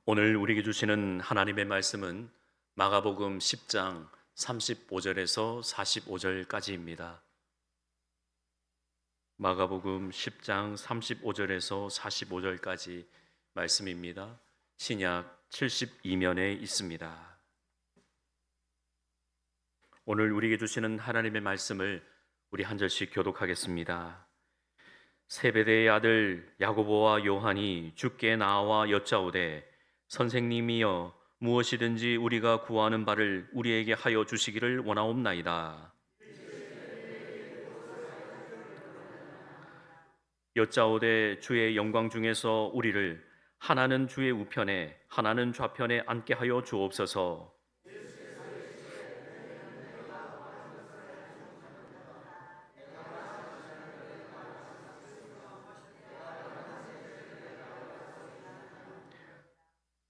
오늘 우리에게 주시는 하나님의 말씀은 마가복음 10장 35절에서 45절까지입니다. 마가복음 10장 35절에서 45절까지 말씀입니다. 신약 72면에 있습니다. 오늘 우리에게 주시는 하나님의 말씀을 우리 한 절씩 교독하겠습니다. 세베대의 아들 야고보와 요한이 주께 나와 여짜오되 선생님이여 무엇이든지 우리가 구하는 바를 우리에게 하여 주시기를 원하옵나이다. 여짜오되 주의 영광 중에서 우리를 하나는 주의 우편에 하나는 좌편에 앉게 하여 주옵소서.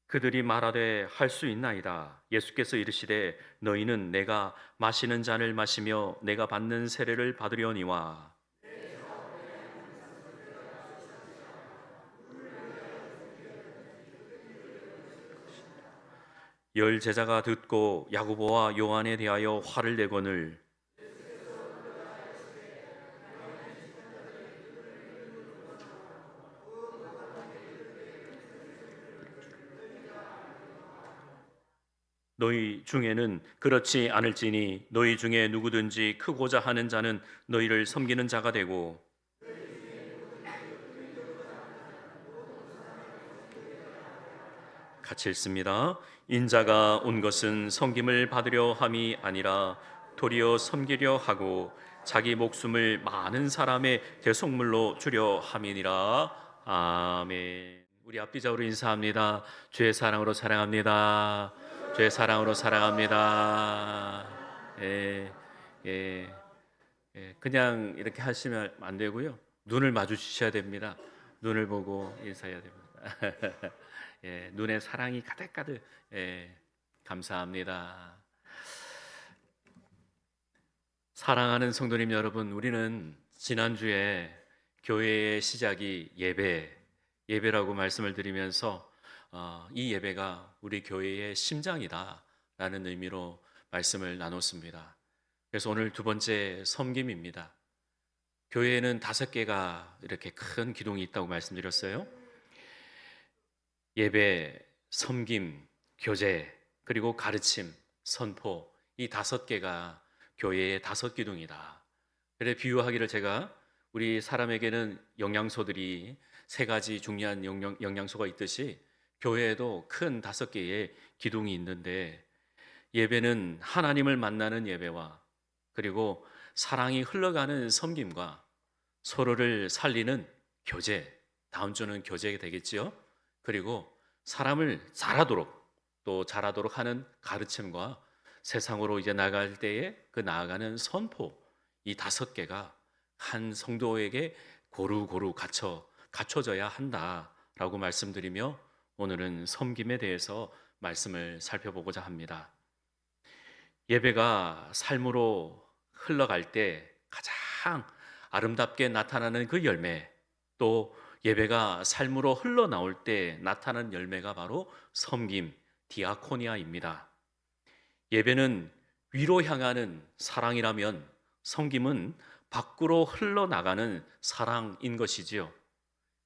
그들이 말하되 할 수 있나이다. 예수께서 이르시되 너희는 내가 마시는 잔을 마시며 내가 받는 세례를 받으려니와. 열 제자가 듣고 야고보와 요한에 대하여 화를 내거늘 너희 중에는 그렇지 않을지니 너희 중에 누구든지 크고자 하는 자는 너희를 섬기는 자가 되고 같이 읽습니다. 인자가 온 것은 섬김을 받으려 함이 아니라 도리어 섬기려 하고 자기 목숨을 많은 사람의 대속물로 주려 함이니라. 아멘. 우리 앞뒤자로 인사합니다. 주의 사랑으로 사랑합니다. 주의 사랑으로 사랑합니다. 예, 예, 예. 그냥 이렇게 하시면 안 되고요. 눈을 마주치셔야 됩니다. 눈을 보고 인사해야 됩니다. 예, 눈에 사랑이 가득가득. 예, 감사합니다. 사랑하는 성도님 여러분, 우리는 지난주에 교회의 시작이 예배라고 말씀을 드리면서 이 예배가 우리 교회의 심장이다라는 의미로 말씀을 나눴습니다. 그래서 오늘 두 번째 섬김입니다. 교회에는 5개가 이렇게 큰 기둥이 있다고 말씀드렸어요. 예배, 섬김, 교제, 그리고 가르침, 선포, 이 5개가 교회의 5기둥이다. 그래 비유하기를 제가 우리 사람에게는 영양소들이 3가지 중요한 영양소가 있듯이 교회에도 큰 5개의 기둥이 있는데 예배는 하나님을 만나는 예배와 그리고 사랑이 흘러가는 섬김과 서로를 살리는 교제, 다음 주는 교제가 되겠지요. 그리고 사람을 잘하도록 하는 가르침과 세상으로 이제 나갈 때에 그 나아가는 선포, 이 5개가 한 성도에게 고루고루 갖춰져야 한다라고 말씀드리며 오늘은 섬김에 대해서 말씀을 살펴보고자 합니다. 예배가 삶으로 흘러갈 때 가장 아름답게 나타나는 그 열매, 또 예배가 삶으로 흘러나올 때 나타나는 열매가 바로 섬김, 디아코니아입니다. 예배는 위로 향하는 사랑이라면 섬김은 밖으로 흘러나가는 사랑인 것이지요.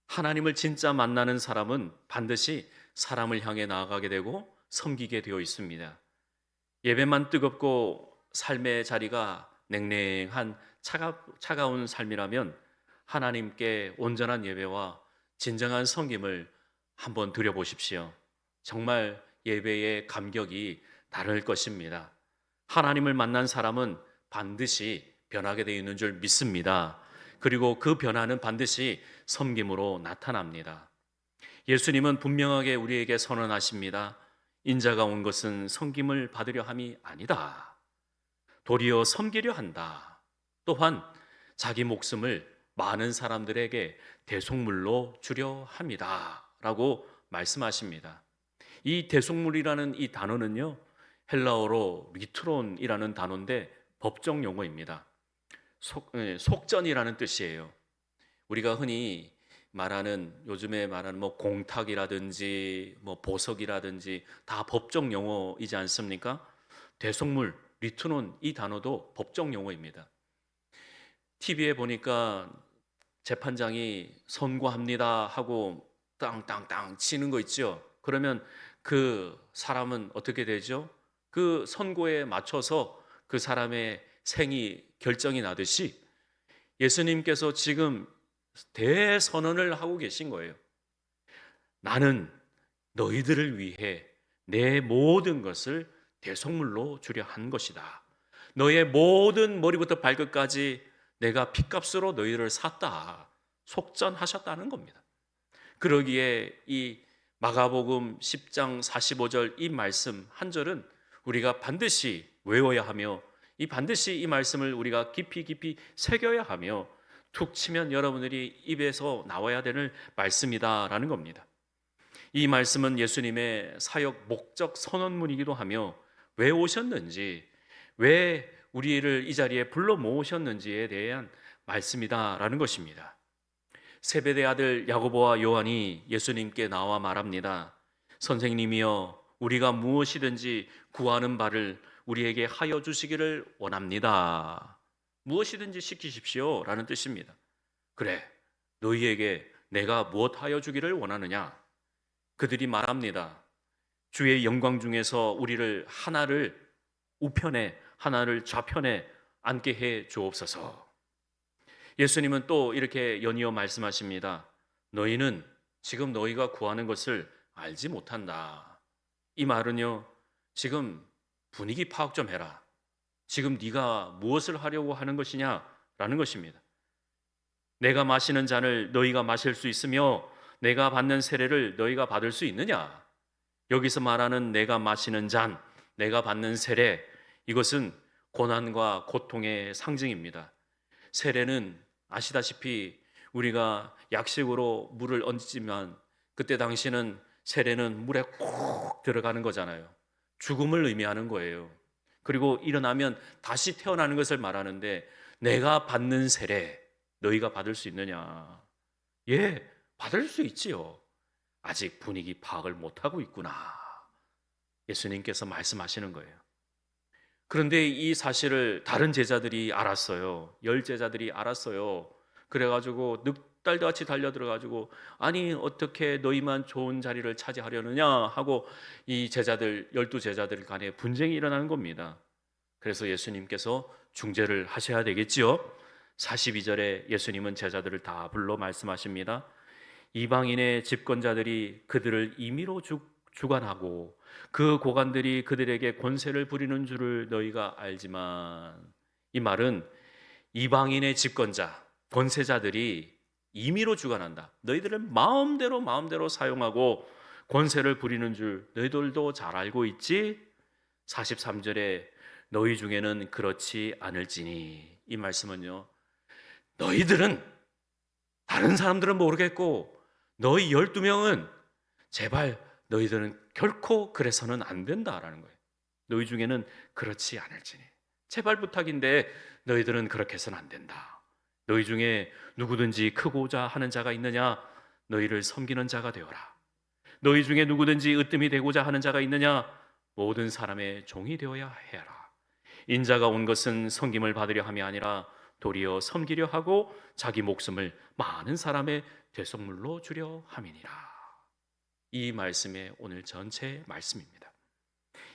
하나님을 진짜 만나는 사람은 반드시 사람을 향해 나아가게 되고 섬기게 되어 있습니다. 예배만 뜨겁고 삶의 자리가 냉랭한 차가운 삶이라면 하나님께 온전한 예배와 진정한 섬김을 한번 드려보십시오. 정말 예배의 감격이 다를 것입니다. 하나님을 만난 사람은 반드시 변하게 되어 있는 줄 믿습니다. 그리고 그 변화는 반드시 섬김으로 나타납니다. 예수님은 분명하게 우리에게 선언하십니다. 인자가 온 것은 섬김을 받으려 함이 아니다. 도리어 섬기려 한다. 또한 자기 목숨을 많은 사람들에게 대속물로 주려 합니다. 라고 말씀하십니다. 이 대속물이라는 이 단어는요, 헬라어로 리트론이라는 단어인데 법정 용어입니다. 속전이라는 뜻이에요. 우리가 흔히 요즘에 말하는 뭐 공탁이라든지 뭐 보석이라든지 다 법정 용어이지 않습니까? 대속물, 리투논 이 단어도 법정 용어입니다. TV에 보니까 재판장이 선고합니다 하고 땅땅땅 치는 거 있죠. 그러면 그 사람은 어떻게 되죠? 그 선고에 맞춰서 그 사람의 생이 결정이 나듯이 예수님께서 지금 대선언을 하고 계신 거예요. 나는 너희들을 위해 내 모든 것을 대속물로 주려 한 것이다. 너의 모든 머리부터 발끝까지 내가 핏값으로 너희를 샀다. 속전하셨다는 겁니다. 그러기에 이 마가복음 10장 45절 이 말씀 한 절은 우리가 반드시 외워야 하며 반드시 이 말씀을 우리가 깊이 깊이 새겨야 하며 툭 치면 여러분들이 입에서 나와야 되는 말씀이다라는 겁니다. 이 말씀은 예수님의 사역 목적 선언문이기도 하며 왜 오셨는지, 왜 우리를 이 자리에 불러 모으셨는지에 대한 말씀이다라는 것입니다. 세베대 아들 야고보와 요한이 예수님께 나와 말합니다. 선생님이여, 우리가 무엇이든지 구하는 바를 우리에게 하여 주시기를 원합니다. 무엇이든지 시키십시오 라는 뜻입니다. 그래, 너희에게 내가 무엇 하여 주기를 원하느냐? 그들이 말합니다. 주의 영광 중에서 우리를 하나를 우편에 하나를 좌편에 앉게 해 주옵소서. 예수님은 또 이렇게 연이어 말씀하십니다. 너희는 지금 너희가 구하는 것을 알지 못한다. 이 말은요, 지금 분위기 파악 좀 해라. 지금 네가 무엇을 하려고 하는 것이냐라는 것입니다. 내가 마시는 잔을 너희가 마실 수 있으며 내가 받는 세례를 너희가 받을 수 있느냐? 여기서 말하는 내가 마시는 잔, 내가 받는 세례, 이것은 고난과 고통의 상징입니다. 세례는 아시다시피 우리가 약식으로 물을 얹지만 그때 당시는 세례는 물에 콕 들어가는 거잖아요. 죽음을 의미하는 거예요. 그리고 일어나면 다시 태어나는 것을 말하는데 내가 받는 세례 너희가 받을 수 있느냐? 예, 받을 수 있지요. 아직 분위기 파악을 못하고 있구나. 예수님께서 말씀하시는 거예요. 그런데 이 사실을 다른 제자들이 알았어요. 10제자들이 알았어요. 그래가지고 늑달도 같이 달려들어가지고 아니 어떻게 너희만 좋은 자리를 차지하려느냐 하고 이 제자들 12제자들 간에 분쟁이 일어나는 겁니다. 그래서 예수님께서 중재를 하셔야 되겠지요. 42절에 예수님은 제자들을 다 불러 말씀하십니다. 이방인의 집권자들이 그들을 임의로 주관하고 그 고관들이 그들에게 권세를 부리는 줄을 너희가 알지만, 이 말은 이방인의 집권자, 권세자들이 임의로 주관한다. 너희들을 마음대로 사용하고 권세를 부리는 줄 너희들도 잘 알고 있지? 43절에 너희 중에는 그렇지 않을지니, 이 말씀은요, 너희들은, 다른 사람들은 모르겠고 너희 12명은 제발 너희들은 결코 그래서는 안 된다라는 거예요. 너희 중에는 그렇지 않을지니, 제발 부탁인데 너희들은 그렇게 해서는 안 된다. 너희 중에 누구든지 크고자 하는 자가 있느냐? 너희를 섬기는 자가 되어라. 너희 중에 누구든지 으뜸이 되고자 하는 자가 있느냐? 모든 사람의 종이 되어야 해라. 인자가 온 것은 섬김을 받으려 함이 아니라 도리어 섬기려 하고 자기 목숨을 많은 사람의 대속물로 주려 함이니라. 이 말씀의 오늘 전체 말씀입니다.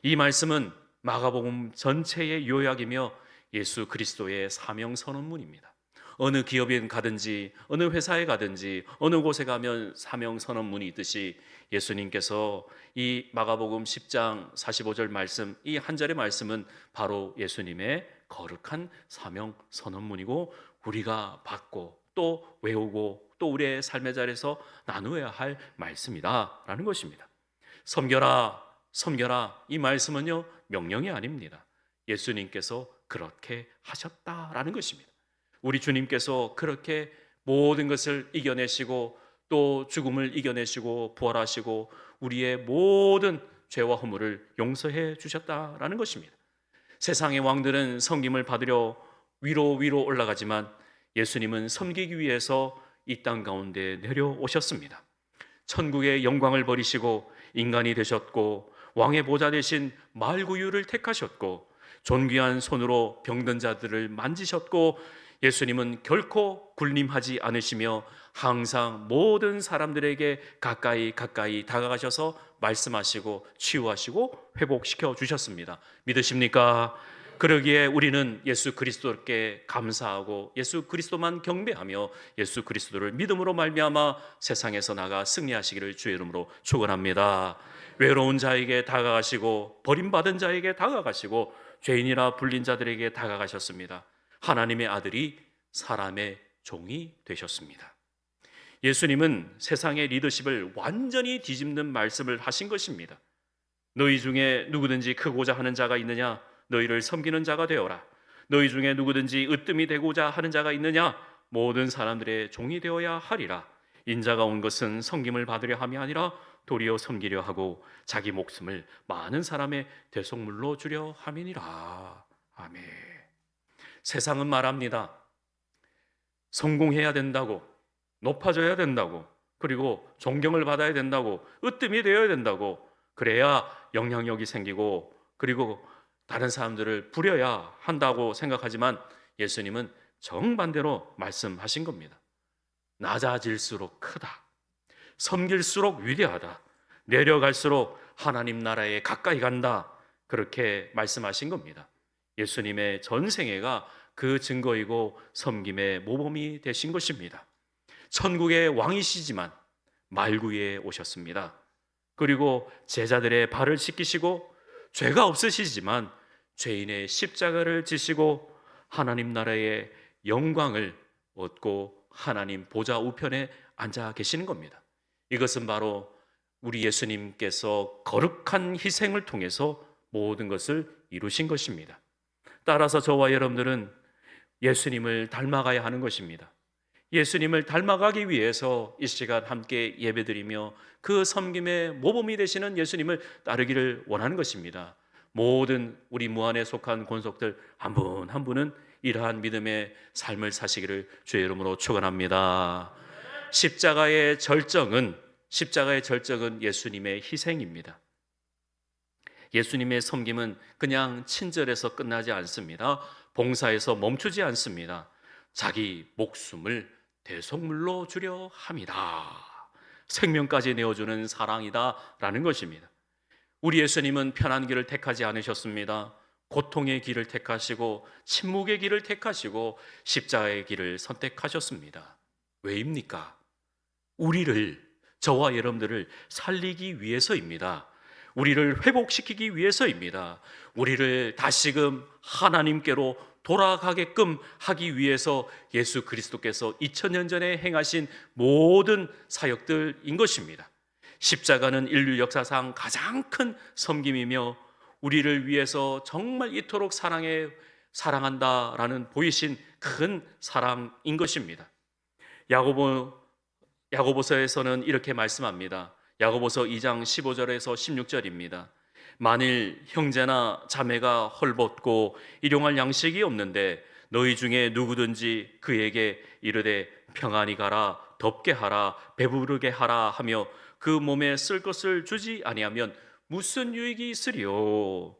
이 말씀은 마가복음 전체의 요약이며 예수 그리스도의 사명 선언문입니다. 어느 기업에 가든지 어느 회사에 가든지 어느 곳에 가면 사명 선언문이 있듯이 예수님께서 이 마가복음 10장 45절 말씀, 이 한 절의 말씀은 바로 예수님의 거룩한 사명 선언문이고 우리가 받고 또 외우고 또 우리의 삶의 자리에서 나누어야 할 말씀이다라는 것입니다. 섬겨라, 섬겨라, 이 말씀은요, 명령이 아닙니다. 예수님께서 그렇게 하셨다라는 것입니다. 우리 주님께서 그렇게 모든 것을 이겨내시고 또 죽음을 이겨내시고 부활하시고 우리의 모든 죄와 허물을 용서해 주셨다라는 것입니다. 세상의 왕들은 섬김을 받으려 위로 올라가지만 예수님은 섬기기 위해서 이 땅 가운데 내려오셨습니다. 천국의 영광을 버리시고 인간이 되셨고 왕의 보좌 대신 말구유를 택하셨고 존귀한 손으로 병든 자들을 만지셨고 예수님은 결코 군림하지 않으시며 항상 모든 사람들에게 가까이 다가가셔서 말씀하시고 치유하시고 회복시켜 주셨습니다. 믿으십니까? 그러기에 우리는 예수 그리스도께 감사하고 예수 그리스도만 경배하며 예수 그리스도를 믿음으로 말미암아 세상에서 나가 승리하시기를 주의 이름으로 축원합니다. 외로운 자에게 다가가시고 버림받은 자에게 다가가시고 죄인이라 불린 자들에게 다가가셨습니다. 하나님의 아들이 사람의 종이 되셨습니다. 예수님은 세상의 리더십을 완전히 뒤집는 말씀을 하신 것입니다. 너희 중에 누구든지 크고자 하는 자가 있느냐? 너희를 섬기는 자가 되어라. 너희 중에 누구든지 으뜸이 되고자 하는 자가 있느냐? 모든 사람들의 종이 되어야 하리라. 인자가 온 것은 섬김을 받으려 함이 아니라 도리어 섬기려 하고 자기 목숨을 많은 사람의 대속물로 주려 함이니라. 아멘. 세상은 말합니다. 성공해야 된다고, 높아져야 된다고, 그리고 존경을 받아야 된다고, 으뜸이 되어야 된다고, 그래야 영향력이 생기고 그리고 다른 사람들을 부려야 한다고 생각하지만 예수님은 정반대로 말씀하신 겁니다. 낮아질수록 크다. 섬길수록 위대하다. 내려갈수록 하나님 나라에 가까이 간다. 그렇게 말씀하신 겁니다. 예수님의 전생애가 그 증거이고 섬김의 모범이 되신 것입니다. 천국의 왕이시지만 말구에 오셨습니다. 그리고 제자들의 발을 씻기시고 죄가 없으시지만 죄인의 십자가를 지시고 하나님 나라의 영광을 얻고 하나님 보좌 우편에 앉아 계시는 겁니다. 이것은 바로 우리 예수님께서 거룩한 희생을 통해서 모든 것을 이루신 것입니다. 따라서 저와 여러분들은 예수님을 닮아가야 하는 것입니다. 예수님을 닮아가기 위해서 이 시간 함께 예배드리며 그 섬김의 모범이 되시는 예수님을 따르기를 원하는 것입니다. 모든 우리 무한에 속한 권속들 한 분 한 분은 이러한 믿음의 삶을 사시기를 주의 이름으로 축원합니다. 십자가의 절정은 예수님의 희생입니다. 예수님의 섬김은 그냥 친절해서 끝나지 않습니다. 봉사에서 멈추지 않습니다. 자기 목숨을 대속물로 주려 함이다. 생명까지 내어주는 사랑이다라는 것입니다. 우리 예수님은 편한 길을 택하지 않으셨습니다. 고통의 길을 택하시고 침묵의 길을 택하시고 십자가의 길을 선택하셨습니다. 왜입니까? 저와 여러분들을 살리기 위해서입니다. 우리를 회복시키기 위해서입니다. 우리를 다시금 하나님께로 돌아가게끔 하기 위해서 예수 그리스도께서 2000년 전에 행하신 모든 사역들인 것입니다. 십자가는 인류 역사상 가장 큰 섬김이며 우리를 위해서 정말 이토록 사랑한다라는 보이신 큰 사랑인 것입니다. 야고보서에서는 이렇게 말씀합니다. 야고보서 2장 15절에서 16절입니다. 만일 형제나 자매가 헐벗고 일용할 양식이 없는데 너희 중에 누구든지 그에게 이르되 평안히 가라, 덥게 하라, 배부르게 하라 하며 그 몸에 쓸 것을 주지 아니하면 무슨 유익이 있으리요?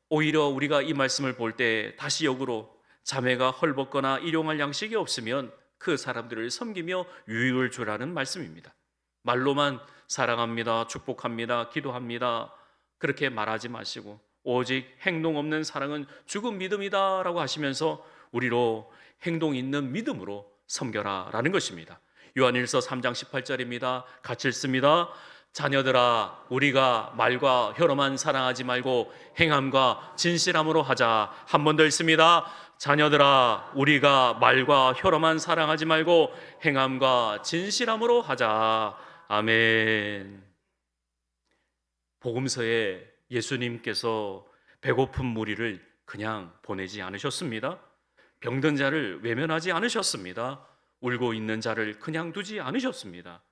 오히려 우리가 이 말씀을 볼 때 다시 역으로 자매가 헐벗거나 일용할 양식이 없으면 그 사람들을 섬기며 유익을 주라는 말씀입니다. 말로만 사랑합니다, 축복합니다, 기도합니다 그렇게 말하지 마시고 오직 행동 없는 사랑은 죽은 믿음이다 라고 하시면서 우리로 행동 있는 믿음으로 섬겨라 라는 것입니다. 요한일서 3장 18절입니다. 같이 읽습니다. 자녀들아, 우리가 말과 혀로만 사랑하지 말고 행함과 진실함으로 하자. 한 번 더 읽습니다. 자녀들아, 우리가 말과 혀로만 사랑하지 말고 행함과 진실함으로 하자. 아멘. 복음서에 예수님께서 배고픈 무리를 그냥 보내지 않으셨습니다. 병든 자를 외면하지 않으셨습니다. 울고 있는 자를 그냥 두지 않으셨습니다.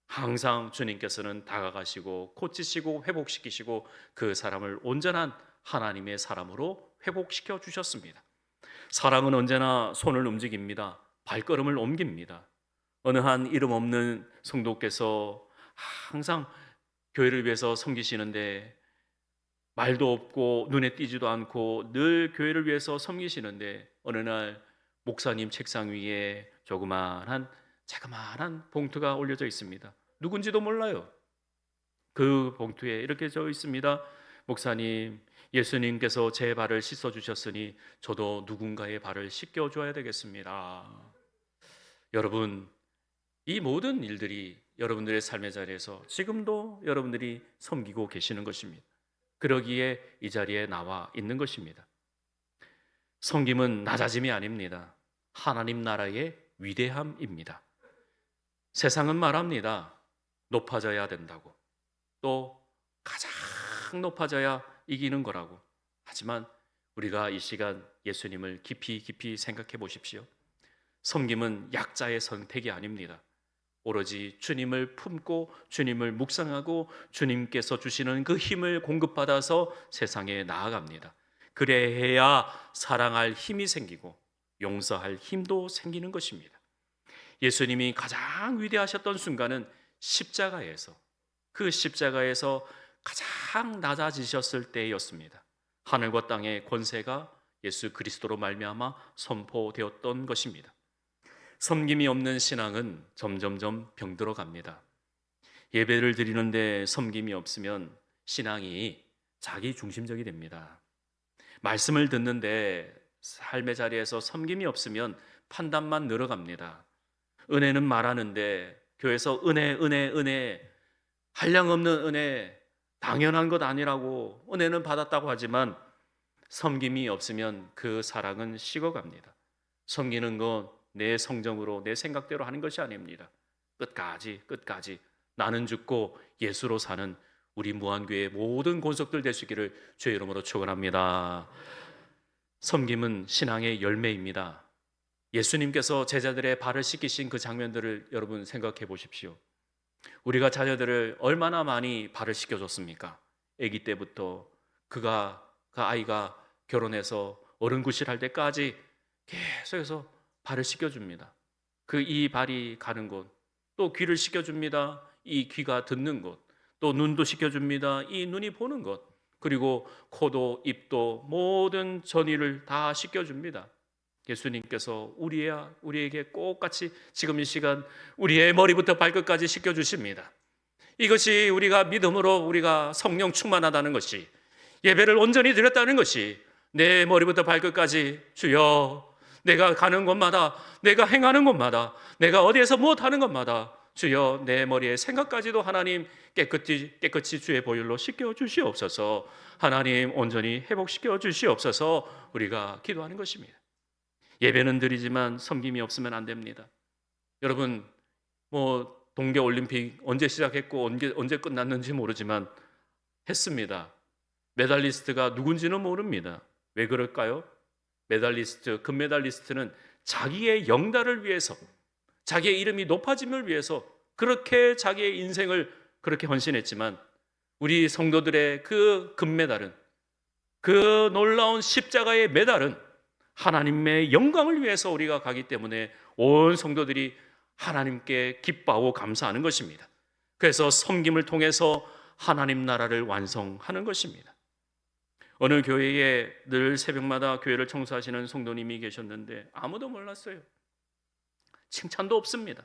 항상 주님께서는 다가가시고 고치시고 회복시키시고 그 사람을 온전한 하나님의 사람으로 회복시켜 주셨습니다. 사랑은 언제나 손을 움직입니다. 발걸음을 옮깁니다. 어느 한 이름 없는 성도께서 항상 교회를 위해서 섬기시는데 말도 없고 눈에 띄지도 않고 늘 교회를 위해서 섬기시는데 어느 날 목사님 책상 위에 조그마한 자그마한 봉투가 올려져 있습니다. 누군지도 몰라요. 그 봉투에 이렇게 써 있습니다. 목사님, 예수님께서 제 발을 씻어 주셨으니 저도 누군가의 발을 씻겨 줘야 되겠습니다. 여러분, 이 모든 일들이 여러분들의 삶의 자리에서 지금도 여러분들이 섬기고 계시는 것입니다. 그러기에 이 자리에 나와 있는 것입니다. 섬김은 낮아짐이 아닙니다. 하나님 나라의 위대함입니다. 세상은 말합니다. 높아져야 된다고. 또 가장 높아져야 이기는 거라고. 하지만 우리가 이 시간 예수님을 깊이 깊이 생각해 보십시오. 섬김은 약자의 선택이 아닙니다. 오로지 주님을 품고 주님을 묵상하고 주님께서 주시는 그 힘을 공급받아서 세상에 나아갑니다. 그래야 사랑할 힘이 생기고 용서할 힘도 생기는 것입니다. 예수님이 가장 위대하셨던 순간은 십자가에서, 그 십자가에서 가장 낮아지셨을 때였습니다. 하늘과 땅의 권세가 예수 그리스도로 말미암아 선포되었던 것입니다. 섬김이 없는 신앙은 점점점 병들어 갑니다. 예배를 드리는데 섬김이 없으면 신앙이 자기 중심적이 됩니다. 말씀을 듣는데 삶의 자리에서 섬김이 없으면 판단만 늘어갑니다. 은혜는 말하는데 교회에서 은혜, 한량없는 은혜, 당연한 것 아니라고 은혜는 받았다고 하지만 섬김이 없으면 그 사랑은 식어갑니다. 섬기는 건 내 성정으로 내 생각대로 하는 것이 아닙니다. 끝까지 나는 죽고 예수로 사는 우리 무한교회의 모든 권속들 되시기를 주의 이름으로 축원합니다. 섬김은 신앙의 열매입니다. 예수님께서 제자들의 발을 씻기신 그 장면들을 여러분 생각해 보십시오. 우리가 자녀들을 얼마나 많이 발을 씻겨줬습니까? 아기 때부터 그 아이가 결혼해서 어른구실할 때까지 계속해서 발을 씻겨줍니다. 이 발이 가는 곳, 또 귀를 씻겨줍니다. 이 귀가 듣는 곳, 또 눈도 씻겨줍니다. 이 눈이 보는 곳, 그리고 코도 입도 모든 전이를 다 씻겨줍니다. 예수님께서 우리에게 꼭같이 지금 이 시간 우리의 머리부터 발끝까지 씻겨주십니다. 이것이 우리가 믿음으로 우리가 성령 충만하다는 것이, 예배를 온전히 드렸다는 것이, 내 머리부터 발끝까지 주여, 내가 가는 곳마다, 내가 행하는 곳마다, 내가 어디에서 무엇하는 것마다 주여 내 머리의 생각까지도 하나님 깨끗이 주의 보혈로 씻겨 주시옵소서. 하나님 온전히 회복시켜 주시옵소서. 우리가 기도하는 것입니다. 예배는 드리지만 섬김이 없으면 안 됩니다. 여러분, 동계올림픽 언제 시작했고 언제 끝났는지 모르지만 했습니다. 메달리스트가 누군지는 모릅니다. 왜 그럴까요? 금메달리스트는 자기의 영달을 위해서, 자기의 이름이 높아짐을 위해서 그렇게 자기의 인생을 그렇게 헌신했지만, 우리 성도들의 그 금메달은, 그 놀라운 십자가의 메달은 하나님의 영광을 위해서 우리가 가기 때문에 온 성도들이 하나님께 기뻐하고 감사하는 것입니다. 그래서 섬김을 통해서 하나님 나라를 완성하는 것입니다. 어느 교회에 늘 새벽마다 교회를 청소하시는 성도님이 계셨는데 아무도 몰랐어요. 칭찬도 없습니다.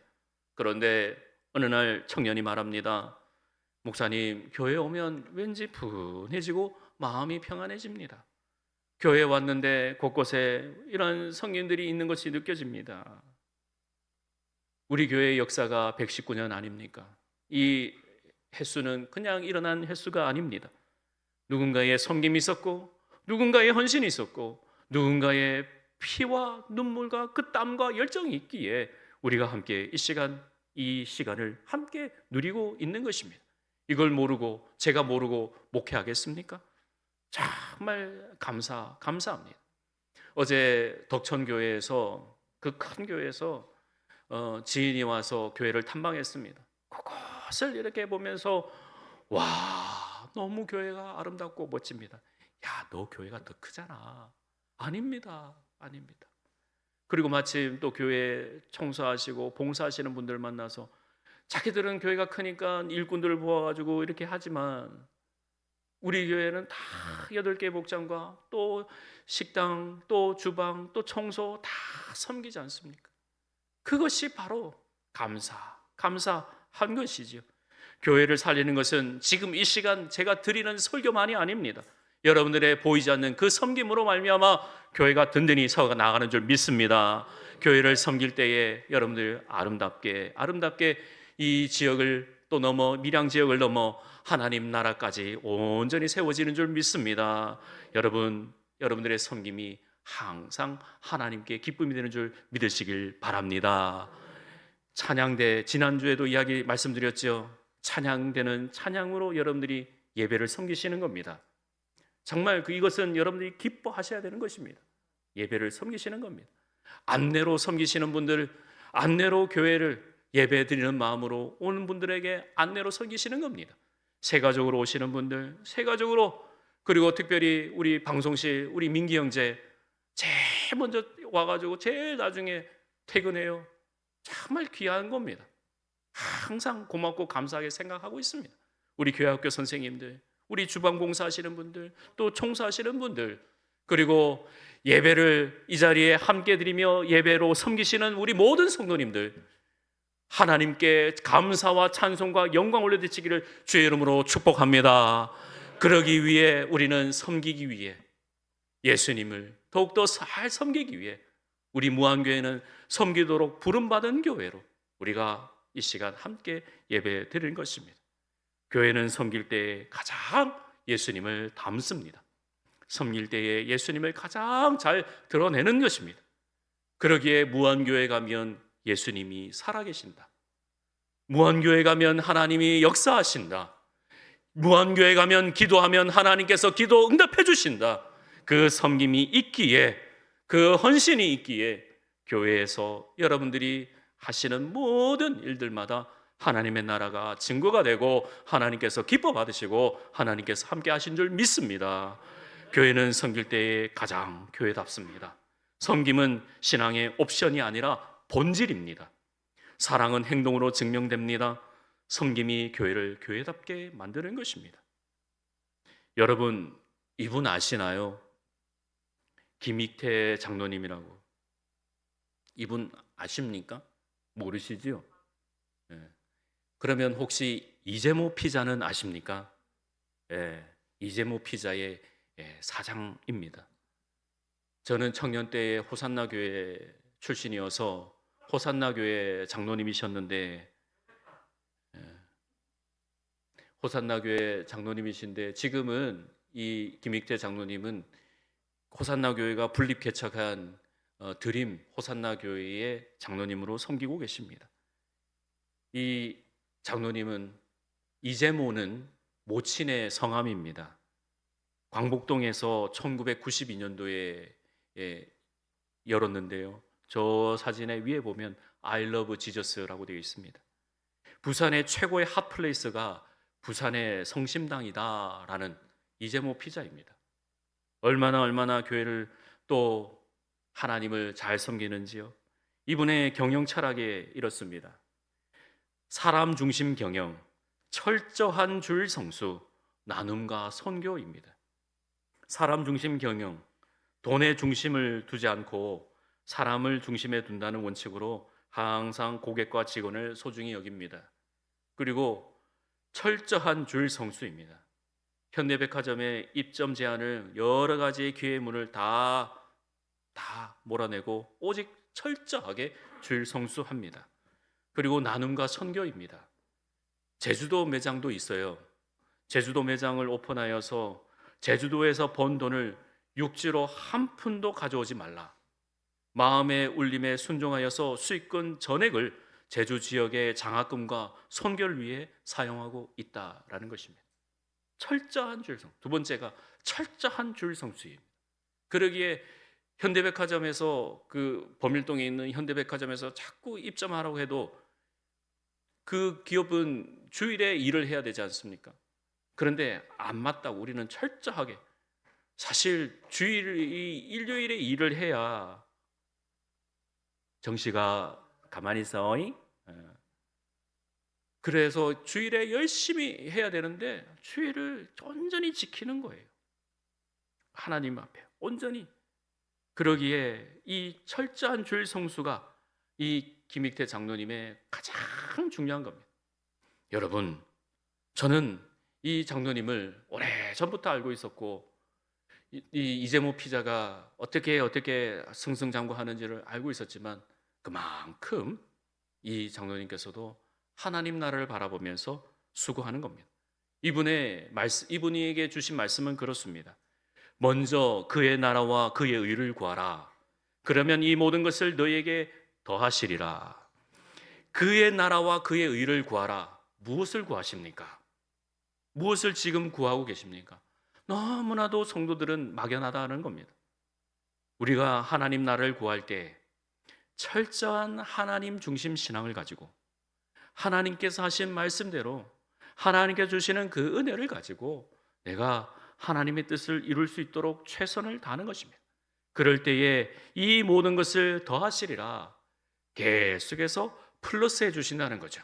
그런데 어느 날 청년이 말합니다. 목사님, 교회에 오면 왠지 푸근해지고 마음이 평안해집니다. 교회에 왔는데 곳곳에 이런 성인들이 있는 것이 느껴집니다. 우리 교회의 역사가 119년 아닙니까? 이 횟수는 그냥 일어난 횟수가 아닙니다. 누군가의 섬김이 있었고, 누군가의 헌신이 있었고, 누군가의 피와 눈물과 그 땀과 열정이 있기에 우리가 함께 이 시간을 함께 누리고 있는 것입니다. 이걸 모르고, 제가 모르고 목회하겠습니까? 정말 감사합니다. 어제 덕천교회에서, 그 큰 교회에서 지인이 와서 교회를 탐방했습니다. 그것을 이렇게 보면서 와, 너무 교회가 아름답고 멋집니다. 야, 너 교회가 더 크잖아. 아닙니다. 그리고 마침 또 교회 청소하시고 봉사하시는 분들 만나서 자기들은 교회가 크니까 일꾼들을 모아가지고 이렇게 하지만 우리 교회는 다 8개 목장과 또 식당, 또 주방, 또 청소 다 섬기지 않습니까? 그것이 바로 감사한 것이지요. 교회를 살리는 것은 지금 이 시간 제가 드리는 설교만이 아닙니다. 여러분들의 보이지 않는 그 섬김으로 말미암아 교회가 든든히 서 나가는 줄 믿습니다. 교회를 섬길 때에 여러분들 아름답게 이 지역을 또 넘어 밀양 지역을 넘어 하나님 나라까지 온전히 세워지는 줄 믿습니다. 여러분들의 섬김이 항상 하나님께 기쁨이 되는 줄 믿으시길 바랍니다. 찬양대 지난주에도 이야기 말씀드렸죠. 찬양대는 찬양으로 여러분들이 예배를 섬기시는 겁니다. 정말 이것은 여러분들이 기뻐하셔야 되는 것입니다. 예배를 섬기시는 겁니다. 안내로 섬기시는 분들, 안내로 교회를 예배 드리는 마음으로 오는 분들에게 안내로 섬기시는 겁니다. 세가족으로 오시는 분들, 세가족으로, 그리고 특별히 우리 방송실 우리 민기 형제 제일 먼저 와가지고 제일 나중에 퇴근해요. 정말 귀한 겁니다. 항상 고맙고 감사하게 생각하고 있습니다. 우리 교회학교 선생님들, 우리 주방 봉사하시는 분들, 또 청소하시는 분들, 그리고 예배를 이 자리에 함께 드리며 예배로 섬기시는 우리 모든 성도님들, 하나님께 감사와 찬송과 영광 올려드리기를 주의 이름으로 축복합니다. 그러기 위해 우리는 섬기기 위해 예수님을 더욱더 잘 섬기기 위해 우리 무한교회는 섬기도록 부름받은 교회로 우리가 이 시간 함께 예배 드리는 것입니다. 교회는 섬길 때에 가장 예수님을 담습니다. 섬길 때에 예수님을 가장 잘 드러내는 것입니다. 그러기에 무한교회 가면 예수님이 살아계신다. 무한교회 가면 하나님이 역사하신다. 무한교회 가면 기도하면 하나님께서 기도 응답해 주신다. 그 섬김이 있기에, 그 헌신이 있기에 교회에서 여러분들이 하시는 모든 일들마다 하나님의 나라가 증거가 되고 하나님께서 기뻐 받으시고 하나님께서 함께 하신 줄 믿습니다. 교회는 섬길 때에 가장 교회답습니다. 섬김은 신앙의 옵션이 아니라 본질입니다. 사랑은 행동으로 증명됩니다. 섬김이 교회를 교회답게 만드는 것입니다. 여러분, 이분 아시나요? 김익태 장로님이라고. 이분 아십니까? 모르시죠? 네. 그러면 혹시 이재모 피자는 아십니까? 네. 이재모 피자의 사장입니다. 저는 청년 때에 호산나 교회 출신이어서 호산나 교회 장로님이셨는데, 호산나 교회 장로님이신데 지금은 이 김익태 장로님은 호산나 교회가 분립 개척한 드림 호산나 교회의 장로님으로 섬기고 계십니다. 이 장로님은 이재모는 모친의 성함입니다. 광복동에서 1992년도에 열었는데요. 저 사진의 위에 보면 I love Jesus라고 되어 있습니다. 부산의 최고의 핫플레이스가 부산의 성심당이다라는 이재모 피자입니다. 얼마나 교회를 또 하나님을 잘 섬기는지요. 이분의 경영 철학에 이렇습니다. 사람 중심 경영, 철저한 줄 성수, 나눔과 선교입니다. 사람 중심 경영, 돈의 중심을 두지 않고 사람을 중심에 둔다는 원칙으로 항상 고객과 직원을 소중히 여깁니다. 그리고 철저한 줄 성수입니다. 현대백화점의 입점 제한을 여러 가지의 기회의 문을 다 몰아내고 오직 철저하게 줄 성수합니다. 그리고 나눔과 선교입니다. 제주도 매장도 있어요. 제주도 매장을 오픈하여서 제주도에서 번 돈을 육지로 한 푼도 가져오지 말라. 마음의 울림에 순종하여서 수익권 전액을 제주 지역의 장학금과 선교를 위해 사용하고 있다라는 것입니다. 철저한 줄성. 두 번째가 철저한 줄성수입니다. 그러기에 현대백화점에서 그 범일동에 있는 현대백화점에서 자꾸 입점하라고 해도 그 기업은 주일에 일을 해야 되지 않습니까? 그런데 안 맞다고 우리는 철저하게, 사실 일요일에 일을 해야 정씨가 가만히 있어. 그래서 주일에 열심히 해야 되는데 주일을 온전히 지키는 거예요. 하나님 앞에 온전히. 그러기에 이 철저한 주일 성수가 이 김익태 장로님의 가장 중요한 겁니다. 여러분, 저는 이 장로님을 오래전부터 알고 있었고 이 이재모 피자가 어떻게 승승장구하는지를 알고 있었지만 그만큼 이 장로님께서도 하나님 나라를 바라보면서 수고하는 겁니다. 이분에게 주신 말씀은 그렇습니다. 먼저 그의 나라와 그의 의를 구하라. 그러면 이 모든 것을 너희에게 더하시리라. 그의 나라와 그의 의를 구하라. 무엇을 구하십니까? 무엇을 지금 구하고 계십니까? 너무나도 성도들은 막연하다는 겁니다. 우리가 하나님 나라를 구할 때 철저한 하나님 중심 신앙을 가지고 하나님께서 하신 말씀대로 하나님께 주시는 그 은혜를 가지고 내가 하나님의 뜻을 이룰 수 있도록 최선을 다하는 것입니다. 그럴 때에 이 모든 것을 더하시리라. 계속해서 플러스해 주신다는 거죠.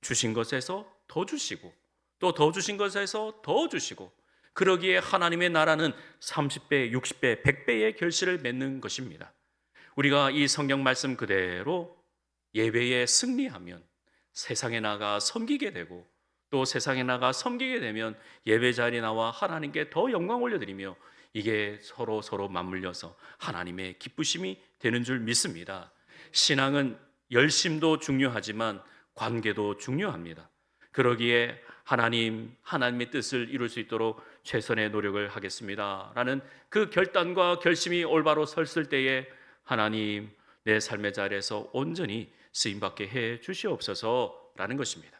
주신 것에서 더 주시고 또 더 주신 것에서 더 주시고, 그러기에 하나님의 나라는 30배, 60배, 100배의 결실을 맺는 것입니다. 우리가 이 성경 말씀 그대로 예배에 승리하면 세상에 나가 섬기게 되고, 또 세상에 나가 섬기게 되면 예배 자리에 나와 하나님께 더 영광 올려드리며 이게 서로 맞물려서 하나님의 기쁘심이 되는 줄 믿습니다. 신앙은 열심도 중요하지만 관계도 중요합니다. 그러기에 하나님의 뜻을 이룰 수 있도록 최선의 노력을 하겠습니다 라는 그 결단과 결심이 올바로 섰을 때에 하나님, 내 삶의 자리에서 온전히 쓰임받게 해 주시옵소서 라는 것입니다.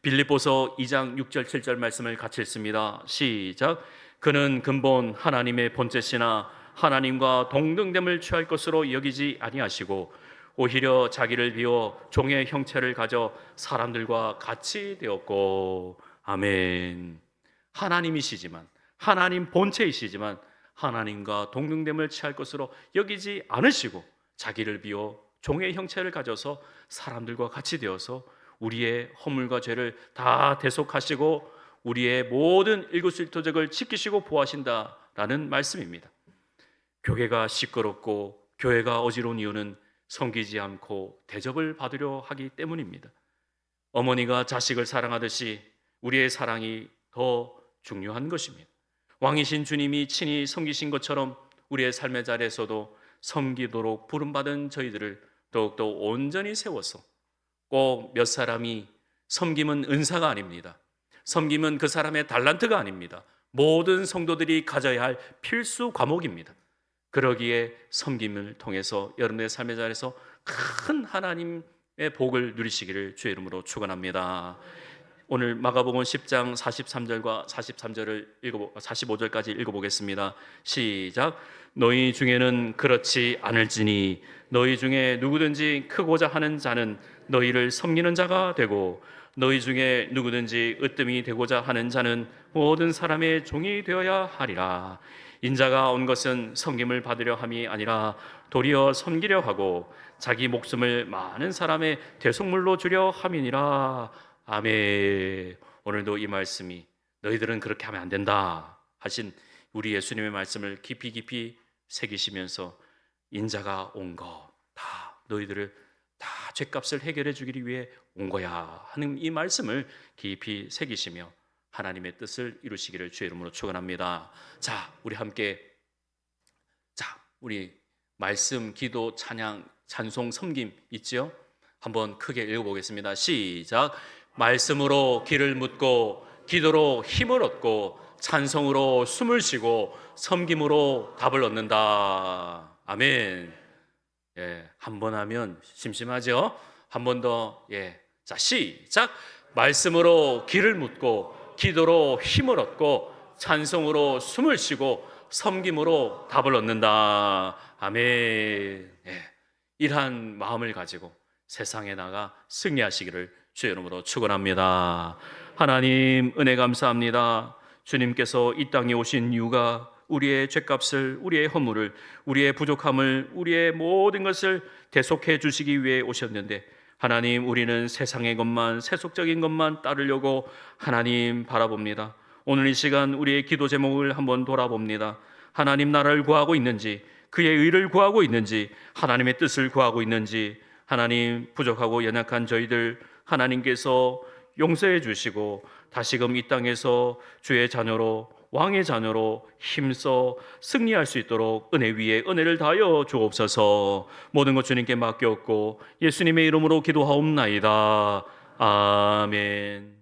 빌립보서 2장 6절 7절 말씀을 같이 읽습니다. 시작. 그는 근본 하나님의 본체시나 하나님과 동등됨을 취할 것으로 여기지 아니하시고 오히려 자기를 비워 종의 형체를 가져 사람들과 같이 되었고. 아멘. 하나님이시지만, 하나님 본체이시지만 하나님과 동등됨을 취할 것으로 여기지 않으시고 자기를 비워 종의 형체를 가져서 사람들과 같이 되어서 우리의 허물과 죄를 다 대속하시고 우리의 모든 일거수일투족을 지키시고 보호하신다라는 말씀입니다. 교회가 시끄럽고 교회가 어지러운 이유는 섬기지 않고 대접을 받으려 하기 때문입니다. 어머니가 자식을 사랑하듯이 우리의 사랑이 더 중요한 것입니다. 왕이신 주님이 친히 섬기신 것처럼 우리의 삶의 자리에서도 섬기도록 부름받은 저희들을 더욱더 온전히 세워서, 꼭 몇 사람이, 섬김은 은사가 아닙니다. 섬김은 그 사람의 달란트가 아닙니다. 모든 성도들이 가져야 할 필수 과목입니다. 그러기에 섬김을 통해서 여러분의 삶의 자리에서 큰 하나님의 복을 누리시기를 주의 이름으로 축원합니다. 오늘 마가복음 10장 43절과 45절까지 읽어보겠습니다. 시작. 너희 중에는 그렇지 않을지니 너희 중에 누구든지 크고자 하는 자는 너희를 섬기는 자가 되고 너희 중에 누구든지 으뜸이 되고자 하는 자는 모든 사람의 종이 되어야 하리라. 인자가 온 것은 섬김을 받으려 함이 아니라 도리어 섬기려 하고 자기 목숨을 많은 사람의 대속물로 주려 함이니라. 아멘. 오늘도 이 말씀이 너희들은 그렇게 하면 안 된다 하신 우리 예수님의 말씀을 깊이 새기시면서 인자가 온 거 다 너희들을 다 죄값을 해결해 주기를 위해 온 거야 하는 이 말씀을 깊이 새기시며 하나님의 뜻을 이루시기를 주의 이름으로 축원합니다. 자, 우리 함께 우리 말씀, 기도, 찬양, 찬송, 섬김 있지요? 한번 크게 읽어보겠습니다. 시작. 말씀으로 길을 묻고 기도로 힘을 얻고 찬송으로 숨을 쉬고 섬김으로 답을 얻는다. 아멘. 예, 한 번 하면 심심하죠? 한 번 더. 예. 자, 시작. 말씀으로 길을 묻고 기도로 힘을 얻고 찬송으로 숨을 쉬고 섬김으로 답을 얻는다. 아멘. 예. 이러한 마음을 가지고 세상에 나가 승리하시기를 주의 이름으로 축원합니다. 하나님 은혜 감사합니다. 주님께서 이 땅에 오신 이유가 우리의 죄값을, 우리의 허물을, 우리의 부족함을, 우리의 모든 것을 대속해 주시기 위해 오셨는데, 하나님, 우리는 세상의 것만, 세속적인 것만 따르려고 하나님 바라봅니다. 오늘 이 시간 우리의 기도 제목을 한번 돌아봅니다. 하나님 나라를 구하고 있는지, 그의 의를 구하고 있는지, 하나님의 뜻을 구하고 있는지, 하나님, 부족하고 연약한 저희들 하나님께서 용서해 주시고 다시금 이 땅에서 주의 자녀로, 왕의 자녀로 힘써 승리할 수 있도록 은혜 위에 은혜를 다하여 주옵소서. 모든 것 주님께 맡겼고 예수님의 이름으로 기도하옵나이다. 아멘.